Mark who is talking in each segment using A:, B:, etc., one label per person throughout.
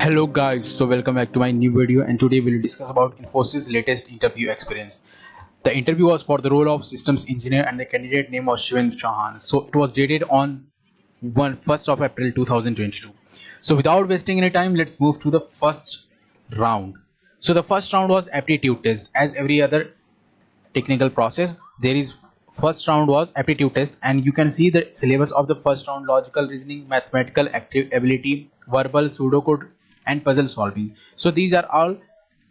A: Hello guys, so welcome back to my new video, and today we'll discuss about Infosys latest interview experience. The interview was for the role of systems engineer and the candidate name was Shivan Chauhan. So it was dated on 1st of April 2022. So without wasting any time, let's move to the first round. So the first round was aptitude test. As every other technical process, there is first round was aptitude test, and you can see the syllabus of the first round: logical reasoning, mathematical active ability, verbal, pseudocode, and puzzle solving. So these are all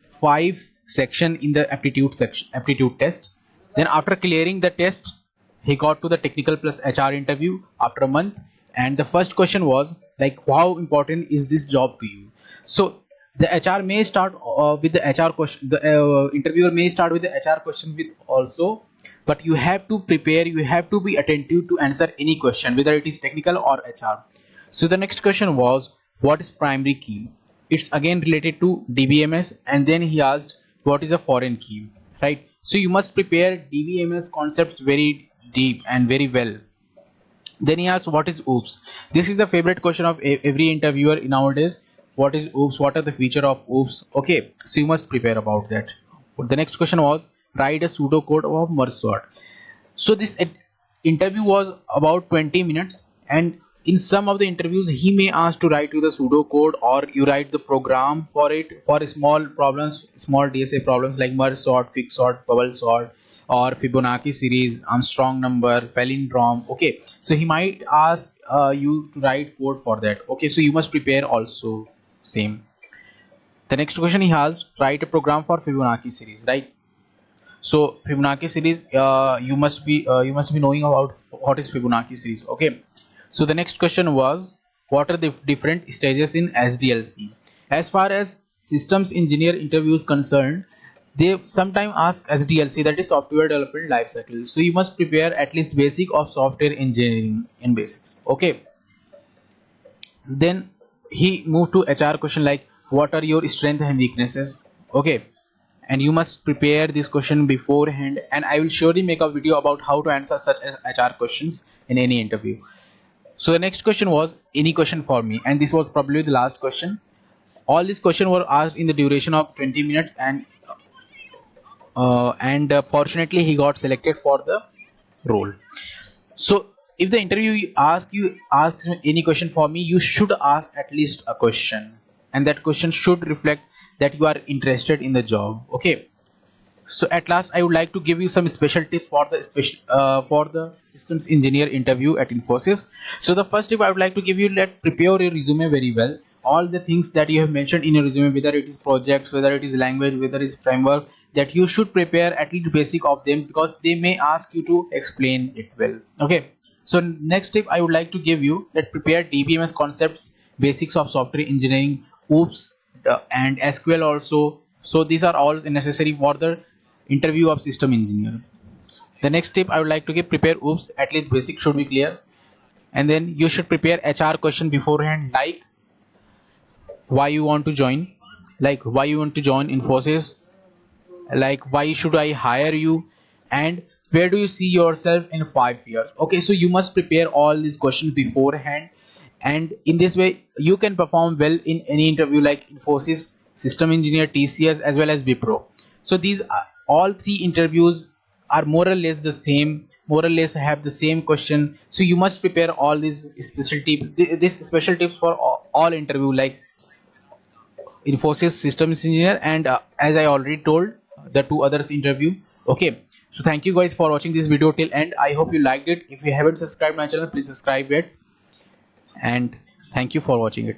A: 5 section in the aptitude test. Then after clearing the test, he got to the technical plus HR interview after a month, and the first question was like, how important is this job to you? So the HR may start with the HR question. The interviewer may start with the HR question with also, but you have to prepare, you have to be attentive to answer any question, whether it is technical or HR. So the next question was, what is primary key? It's again related to DBMS, and then he asked, what is a foreign key, right? So you must prepare DBMS concepts very deep and very well. Then he asked, what is OOPS? This is the favorite question of every interviewer nowadays. What is OOPS? What are the feature of OOPS? Okay, so you must prepare about that. The next question was, write a pseudocode of merge sort. So this interview was about 20 minutes, and in some of the interviews he may ask to write you the pseudocode, or you write the program for it for small problems, small DSA problems like merge sort, quick sort, bubble sort, or Fibonacci series, Armstrong number, palindrome. Okay, so he might ask you to write code for that. Okay, so you must prepare also same. The next question he has, write a program for Fibonacci series, right? So Fibonacci series, you must be knowing about what is Fibonacci series. Okay, so the next question was, what are the different stages in SDLC? As far as systems engineer interviews concerned, they sometimes ask SDLC, that is software development life cycle. So you must prepare at least basic of software engineering in basics. Okay, then he moved to HR question like, what are your strengths and weaknesses? Okay, and you must prepare this question beforehand, and I will surely make a video about how to answer such as HR questions in any interview. So the next question was, any question for me, and this was probably the last question. All these questions were asked in the duration of 20 minutes, and fortunately he got selected for the role. So if the interview asks any question for me, you should ask at least a question, and that question should reflect that you are interested in the job. Okay, so at last I would like to give you some special tips for the systems engineer interview at Infosys. So the first tip I would like to give you, let prepare your resume very well. All the things that you have mentioned in your resume, whether it is projects, whether it is language, whether it is framework, that you should prepare at least basic of them, because they may ask you to explain it well. Okay, so next tip I would like to give you, that prepare DBMS concepts, basics of software engineering, OOPS, and SQL also. So these are all necessary for the interview of system engineer. The next tip I would like to give, prepare OOPS, at least basic should be clear. And then you should prepare HR question beforehand, like why you want to join, Infosys, like why should I hire you, and where do you see yourself in 5 years. Okay, so you must prepare all these questions beforehand, and in this way you can perform well in any interview like Infosys, System Engineer, TCS, as well as Wipro. So these all 3 interviews are more or less the same, more or less have the same question. So you must prepare all these special tips, this special tips for all interview like Infosys Systems Engineer, and as I already told, the 2 others interview. Okay, so thank you guys for watching this video till end. I hope you liked it. If you haven't subscribed my channel, please subscribe it, and thank you for watching it.